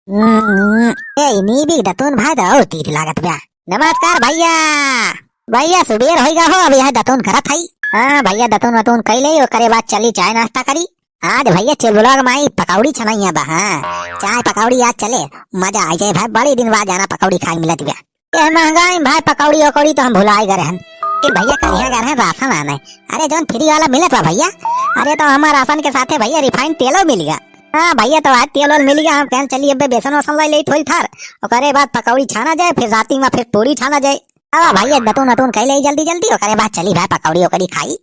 नी भी दतून भाई दौड़ तीत लागत बा। नमस्कार भैया। भैया सुबेर होइगा हो, अब यह दतून करत हई। हाँ भैया दतून वतून कैले करे बाद चली चाय नाश्ता करी। आज भैया चिलबुलाग माई पकौड़ी छनैया बा। हाँ चाय पकौड़ी आज चले, मजा आ जाए भाई। बड़ी दिन बाद जाना पकौड़ी खाए मिलत बा। ये महंगाई भाई पकौड़ी वकौड़ी तो हम भुला गए रहन कि भैया कल यहाँ गए हैं राशन आने। अरे जौन फ्री वाला मिलत बा भैया, अरे तो हमारा राशन के साथे भैया रिफाइंड तेलो मिल गया। हाँ भैया तो आज तेल और मिल गया। हम कहन चलिए अब बेसन वसन ले थोड़ी थार और बाद पकौड़ी छाना जाए, फिर राती में फिर पूरी छाना जाए। अब भैया दतून वतून कैले जल्दी जल्दी और बाद चली भाई पकौड़ी वकौड़ी खाई।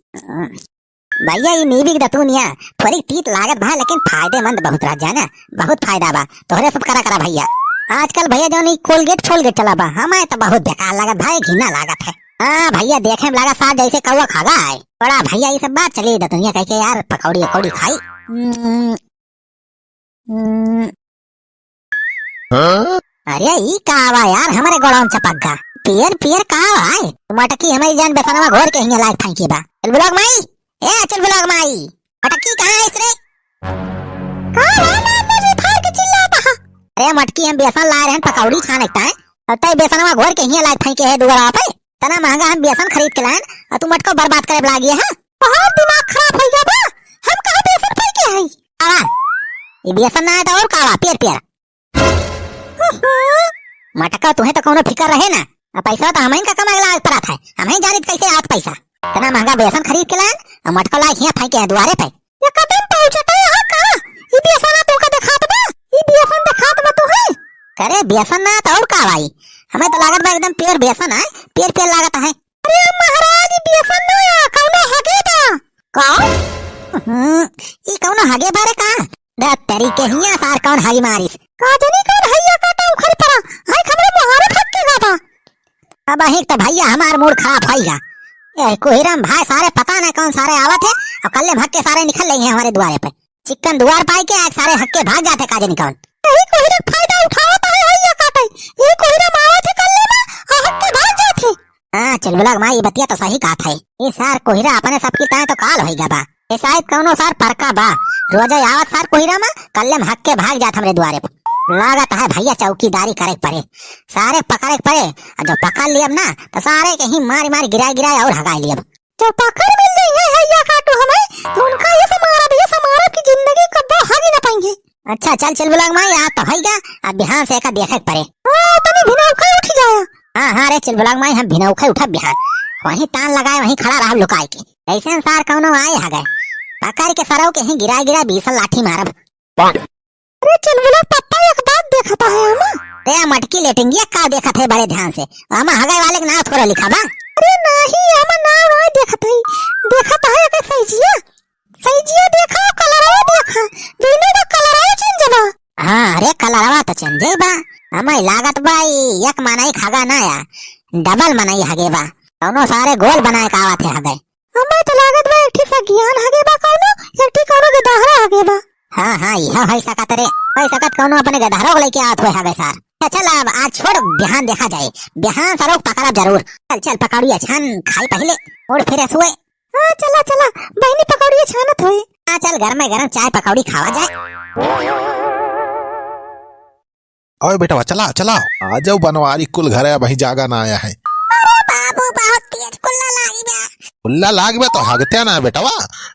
भैया ये नीबिक दतून या थोड़ी तीत लागत भाई, लेकिन फायदेमंद बहुत रह जाए ना, बहुत फायदा बा। तोहरे सब करा करा भैया। आजकल भैया जो नहीं कोलगेट फोलगेट चला बा, हमें तो बहुत बेकार लागत भाई, घिना लागत है। हाँ भैया देखे में लगा साथ जैसे कौवा खागा है बड़ा। भैया ये सब बात चली दतुनिया कह के यार पकौड़ी वकौड़ी खाई। अरे ई कावा यार हमारे गोड़ाउन चपक गा पियर पियर कावा है। मटकी हमारी जान बेसनवा घोर के हिया लायक फेंकी बा। चल ब्लॉग माई, ए चल ब्लॉग माई, मटकी कहां है इसरे? अरे मटकी हम बेसन ला रहे हैं पकौड़ी छाने का है, और तय बेसनवा घोर के हिया लायक फेंके है दुगरा पे। तना महंगा हम बेसन खरीद के लाए और तू मटको बर्बाद करे लागी है। बहुत दिमाग खराब हो गया बा। हम कहां बेसन फेंके है? आवा ये बेसन ना है तो और कावा पियर पियर मटका। तुम्हें तो कोनो फिकर रहे ना, पैसा तो हमें का कमाए लायक पड़ा था। हमें जानित कैसे आत पैसा। इतना महंगा बेसन खरीद के लाए और मटका लायक हिया फेंके है दुआरे पे। ये कदम पहुंचता है हां का ये बेसन तो का दिखात बा, ये बेसन दिखात बा तो है। करे बेसन ना तो और कावाई, हमें तो लागत बा एकदम प्योर बेसन है, प्योर प्योर लागत है। अरे महाराज बेसन ना कौनो हगे बा का? ई कौनो हगे बारे का द तरीके हिया सार कौन हई मारिस का जनी कौन हइया काटा उखड़ पड़ा हाय खमरे मोहारे फट के गाता। अब ही तो भैया हमार मूड खराब होइगा। ए कोहिराम भाई सारे पता नहीं कौन सारे आवत है और कल्ले भाग के सारे निकल लेंगे हमारे द्वारे पे। चिकन द्वार पाई के आज सारे हक के भाग जाते काजे निकल। यही कोहिराम फायदा उठावत है हइया काटे। ये कोहिराम आवत है कल्ले में और हक के भाग जाते। हां चल बुलाग मां ये बतिया तो सही बात है। ये सार कोहिरा अपने सबकी ताए तो काल होइगा बा। ए शायद कौनो सार परका बा, रोज आवत सार कोहिरा में कल्ले में हक के भाग जात हमरे द्वारे पे। लागत है भैया चौकीदारी करे पड़े, सारे पकड़े पड़े। और जो पकड़ लियब ना तो सारे कहीं मारी मारी गिराए गिराए और हगाए लियब। जो पकड़ मिल गई है हइया काटो हमें तो उनका ये समारा की जिंदगी कब्बो हागी ना पाएंगे। अच्छा चल चल बुलाग मां यार तो हइगा अब बिहान से का देखे पड़े। हां तने भिनौखा उठ जाया। हां हां रे चल बुलाग मां हम भिनौखा उठा बिहान वहीं तान लगाए वहीं खड़ा रहा लुकाए के। ऐसे सार कौनो आए हगाए पकड़ के सरौ के ही गिरा गिरा 20 लाठी मारब। अरे चल बुला पप्पा एक बात देखता है हम। रे मटकी लेटेंगे का देखत है बड़े ध्यान से, हम हगाए वाले के नाम थोड़ा लिखा बा। अरे नहीं हम नाम नहीं देखत है के सहीजिया देखा कलरवा देखा दोनों का कलरवा चेंज बा। हां अरे कलरवा तो चेंज बा। हमें लागत भाई एक मनाई खागा ना या डबल मनाई हगे बा। दोनों सारे गोल बनाए का आवत है हगे। हमें तो लागत बा एक ठीक ज्ञान हगे बा कोनो, एक ठीक कोनो के दहरा हगे बा। हाँ हाँ यह है सकत रे, है सकत कोनो अपने गधारों को लेके आत हुए हगे सार। चल अब आज छोड़ बिहान देखा जाए, बिहान सरोग पकड़ा जरूर। चल चल पकौड़ी छान खाई पहले और फिर हुए। हाँ चला चला बहनी पकौड़ी छानत हुए। हाँ चल घर में गरम चाय पकौड़ी खावा जाए। ओए बेटा चला चला आ जाओ बनवारी कुल घर है वही जागा ना आया है। अरे बाबू बहुत तेज कुल्ला लागी बा। कुल्ला लाग में तो हगते ना बेटवा,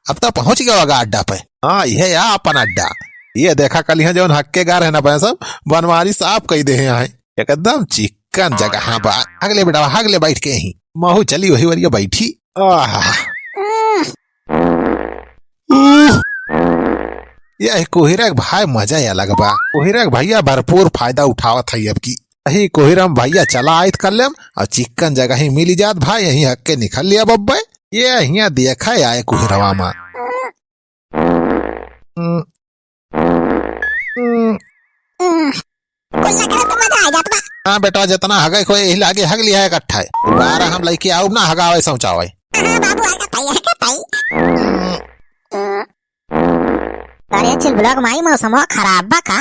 अब तो पहुंच गया होगा अड्डा पे। हाँ ये या अपन अड्डा ये देखा कल यहाँ जो हक्के गार है ना भाई सब बनवारी साफ कही दे यहाँ एकदम चिकन जगह। हाँ बा हगले बेटा हगले बैठ के ही महू चली वही वरिया बैठी। ये कोहिरक भाई मजा ही अलग बा। कोहिरक भैया भरपूर फायदा उठावत है अब की। यही कोहिरम भैया चला आयत कर लेम और चिकन जगह ही मिली जात भाई यही हक्के निकल लिया बब्बे। ये यहाँ देखा आए कोहिरवा में। हाँ बेटा जितना हगे खोए यही लागे हग लिया है इकट्ठा है। दोबारा हम लेके आओ ना हगावे समझावे। अरे चल ब्लॉग माई मौसम खराब बा का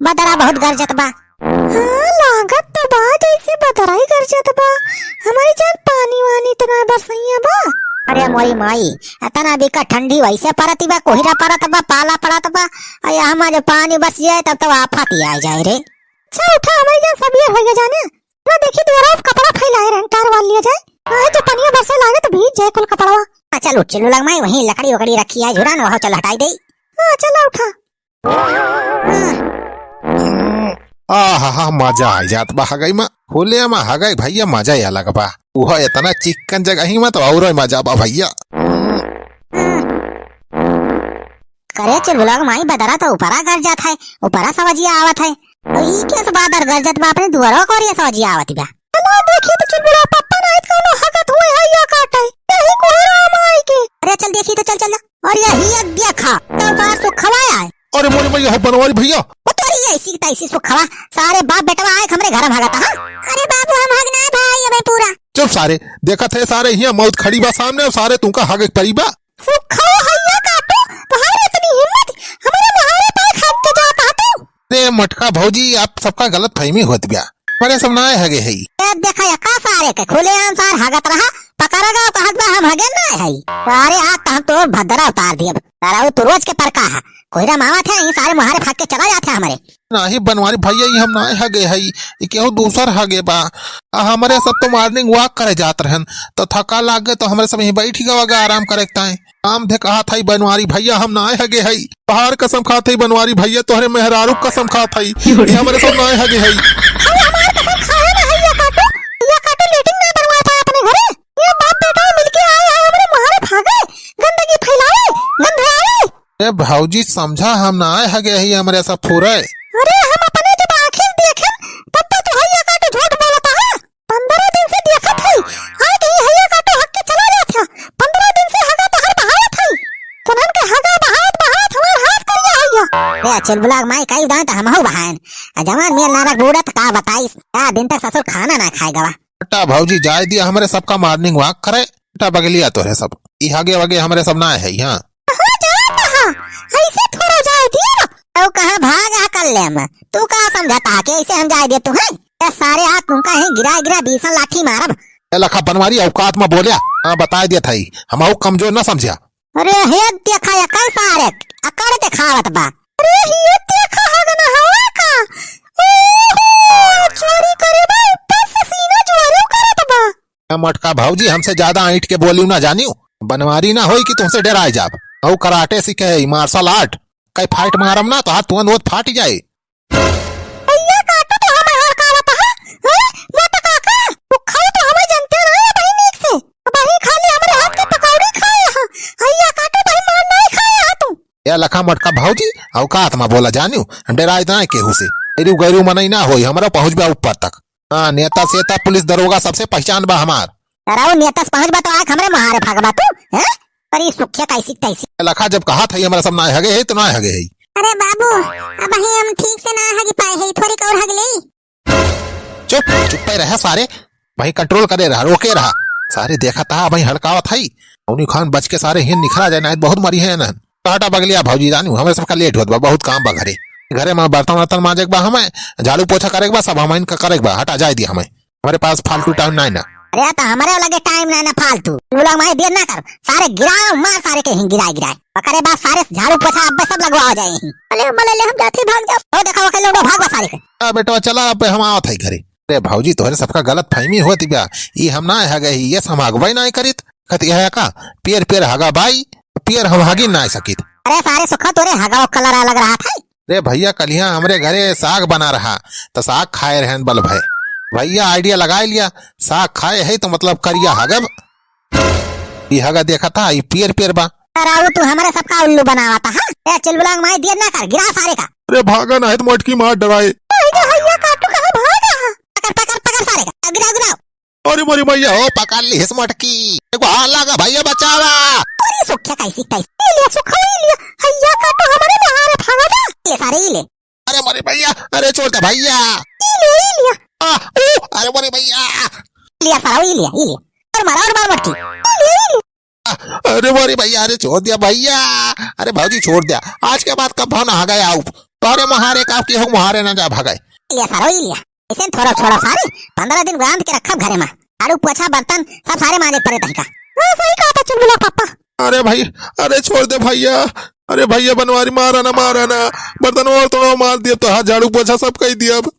बदरा बहुत गरजत बा। हाँ लागत तो बा जैसे बदरा ही गरजत बा। हमारी जान पानी वानी इतना बरसैया बा। अरे मोई माई इतना बिका ठंडी वैसे परती बा, कोहिरा परत बा, पाला पड़त बा। अरे हमारे पानी बस जाए तब तो आफत ही आ जाए रे। अच्छा उठा हमारी जान सब ये हो गया जाने ना देखी दोरा कपड़ा फैलाए रहन तार वाल लिया जाए हां जो पनिया बरसे लागे तो भीज जाए कुल कपड़वा। चल उठ चलो लग माई वहीं लकड़ी वकड़ी रखी है झुरा न वहां चल हटाई दे। हां चला उठा। आहा मजा आ जात बा हगई में होले में हगई भैया मजा ही अलग बा वह इतना चिकन जगह ही में तो और मजा बा भैया। करे चल बुलाग माई बदरा तो ऊपरा कर जात है ऊपरा सवजिया आवत है ई के बादर गरजत बा अपने दुआरा कोरिया सवजिया आवत बा। हेलो देखी तो चल बुला पप्पा नाइट कोनो हगत हुए है या काटे यही कोहरा माई के। अरे चल देखी तो चल चल और यही देखा तो बार तो खवाया है। अरे मोरे भैया बनवारी भैया तोरी ऐसी तैसी सुखवा सारे बाप बेटवा आए हमरे घर में हगता। अरे बाबू हम हगना भाई अबे पूरा चुप सारे देखा थे सारे यहाँ मौत खड़ी बा सामने और सारे तुमका हगे परीबा सुखा हैया काटो तुम्हारी इतनी हिम्मत हमारे महारे पे खाद के जाता तू। रे मटका भौजी आप सबका गलत फहमी होत गया मेरे सब ना हगे है ये देखा या का सारे के खुले अनुसार हगत रहा पकड़गा कहत बा हम हगे ना है। अरे आज तो हम तो भद्रा उतार दिए तारा तो रोज के परका है कोईरा मावा थे ये सारे महारे भाग के चला जाते हमारे नाही बनवारी भैया ये हम ना हगे है ये केहू दूसर हगे बा हमारे सब तो मॉर्निंग वॉक करे जात रहन तो थका लागे तो हमारे सब यहीं बैठ गए आराम करे ताए आम थे कहा था बनवारी भैया हम ना हगे है पहाड़ कसम खाते ही बनवारी भैया तोहरे मेहरारू कसम खाता ही ये हमारे सब ना हगे है। भाऊजी समझा हम ना आए हगे ही हमारे सब फुरे। अरे हम अपने जब आखिर देखे तब तो हैया काटो झूठ बोलता है 15 दिन से देखा था हां कि हैया काटो हक के चला गया था 15 दिन से हगा तो हर बहाया था कनन के हगा बहात हमार हाथ करिया हैया। रे चल बुलाग माई कई दांत हम हो बहान जवान मेल नारक बूढ़त का बताई क्या दिन तक ससुर खाना ना खाएगा। बेटा भाऊजी जाए दिया हमारे सबका मॉर्निंग वॉक करे बेटा बगलिया तो है सब ये हगे वगे हमारे सब ना है यहाँ ऐसे थोड़ा जाए दिया तो कहां भागा कर ले हम तू कहां समझाता कि ऐसे हम जाए दे तू है ये सारे हाथ तुमका है गिरा बीसन लाठी मारब लखा बनवारी औकात में बोलिया हां बता दिया था हम और कमजोर ना समझिया। अरे हे देखा या कई सारे अकड़ के खावत बा। अरे ये देखा हगना हवा का ओहो चोरी करे बा ऊपर से सीना ज्वालू करत बा। मटका भाऊजी हमसे ज्यादा ईंट के बोलियो ना जानियो बनवारी ना होई कि तुमसे डराए जाब औ कराटे सीखे मार्शल आर्ट कई फाइट मारम ना तो हाथ तुरंत फाट जाए। भैया काटो तो हम हार कावत है मोटा काका तू खाओ तो हमें जानते ना है भाई नीक से भाई खाली हमारे हाथ के पकौड़ी खाए है भैया काटो भाई मार नहीं खाए है तू। या लखा मटका भाऊजी औकात में बोला जानियो डराए ना केहू से एरू गैरू मनई ना होई हमरा पहुंच बा ऊपर तक। हां नेता सेता पुलिस दरोगा सबसे पहचान बा हमार। अरे नेता से पहुंच बा तो आख हमरे महारे भागबा तू हैं पर सुखिया कैसी तैसी लखा जब कहा था हमारा सब ना हगे है तो ना हगे है। अरे बाबू अब हम ठीक से ना हगी पाए है थोड़ी और हग ले। चुप चुप पे रहा सारे भाई कंट्रोल करे रहा रोके रहा सारे देखा था भाई हड़कावत है उन्हीं खान बच के सारे हिन निखरा जाए ना बहुत मरी है ना टाटा बगलिया भाजी जानू हमें सबका लेट होत बा बहुत काम बा घरे में बर्तन वर्तन मांजे बा हमें झाड़ू पोछा करे बा सब हम इनका करे बा हटा जाए दिया हमें हमारे पास फालतू टाइम ना ना। अरे तो हमारे लगे टाइम ना फालतू लोग मारे देर ना कर सारे गिराओ मार सारे के ही गिराए पकड़े बात सारे झाड़ू पोछा अब सब लगवा हो जाए अरे मले हम जाते भाग जाओ देखा के लोग भागवा सारे के बेटा चला अब हम आवत है घरे। अरे भाऊजी तोहरे सबका गलत फहमी होती बा ये हम ना हगे ये हम हगवाई ना करित खती है का पेर पेर हगा भाई पेर हम हगी ना सकित। अरे सारे सुखा तोरे हगा कलर अलग रहा था। रे भैया कलिया हमरे घरे साग बना रहा तो साग खाए रहन बल भय भैया आइडिया लगा लिया साग खाए है तो मतलब करिया हगब ये हगा देखा था ये पेर पेर बा। अरे तू हमारे सबका उल्लू बनावा था हां चिलबुलांग माई देर ना कर गिरा सारे का। अरे भागा ना है तो मटकी मार डराए भैया काटू कहां भागा पकड़ सारे का गिरा अरे मोरी भैया ओ पकड़ ली हिस मटकी एगो हां लगा भैया बचावा। अरे सुखिया कैसी ले सुखा ले भैया काटू हमारे महारे भागा था ले सारे ले। अरे मोरी भैया अरे छोड़ दे भैया ले अरे मोरी भैया लिया सारा लिया और मार मटकी अरे मोरी भैया अरे छोड़ दिया भैया अरे भाजी छोड़ दिया आज के बाद कब भाव ना गया तोरे महारे का की हो महारे ना जा भागे लिया सारा लिया इसे थोड़ा छोड़ा सारे 15 दिन बांध के रखा घरे में झाड़ू पोछा बर्तन सब सारे मांजे पड़े तरीका। सही कहा था चुलबुला पापा। अरे भाई अरे छोड़ दे भैया अरे भैया बनवारी मारा ना बर्तन और तो मार दिया तो हाथ झाड़ू पोछा सब कह दिया अब।